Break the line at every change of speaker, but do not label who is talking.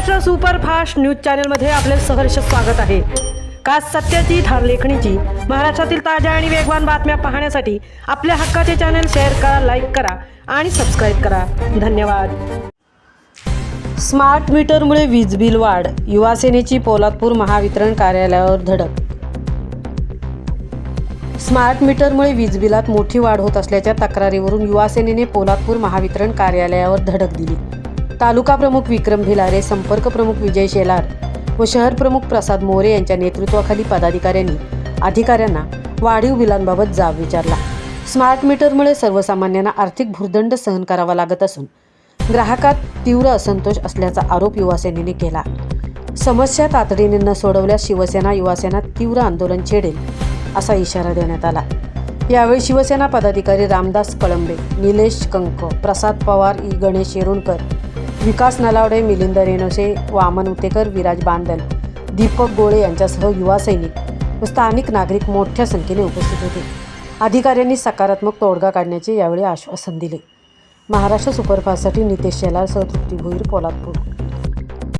Maharashtra superfast news चॅनलमध्ये आपले सहर्ष स्वागत आहे। खास सत्याची ठार लेखणीची महाराष्ट्रातील ताज्या आणि वेगवान बातम्या पाहण्यासाठी आपल्या हक्काचे चॅनल शेअर करा, लाईक करा आणि सबस्क्राईब करा। धन्यवाद। स्मार्ट मीटरमुळे वीज बिल वाढ, युवा सेनेची पोलादपूर महावितरण कार्यालयावर धडक। स्मार्ट मीटरमुळे वीज बिलात मोठी वाढ होत असल्याच्या तक्रारीवरून युवा सेनेने पोलादपूर महावितरण कार्यालयावर धडक दिली। तालुका प्रमुख विक्रम भिलारे, संपर्क प्रमुख विजय शेलार व शहर प्रमुख प्रसाद मोरे यांच्या नेतृत्वाखाली पदाधिकाऱ्यांनी अधिकाऱ्यांना वाढीव बिलांबाबत जाब विचारला। स्मार्ट मीटरमुळे सर्वसामान्यांना आर्थिक भुर्दंड सहन करावा लागत असून ग्राहकात तीव्र असंतोष असल्याचा आरोप युवा सेनेने केला। समस्या तातडीने न सोडवल्यास शिवसेना युवासेना तीव्र आंदोलन छेडेल असा इशारा देण्यात आला। यावेळी शिवसेना पदाधिकारी रामदास कळंबे, निलेश कंक, प्रसाद पवार, गणेश येरुणकर, विकास नलावडे, मिलिंद रेणोसे, वामन उतेकर, विराज बांदल, दीपक गोळे यांच्यासह युवा सैनिक व स्थानिक नागरिक मोठ्या संख्येने उपस्थित होते। अधिकाऱ्यांनी सकारात्मक तोडगा काढण्याचे यावेळी आश्वासन दिले। महाराष्ट्र सुपरफास्टसाठी नितेश शेलार सह तृप्ती भोईर, पोलादपूर।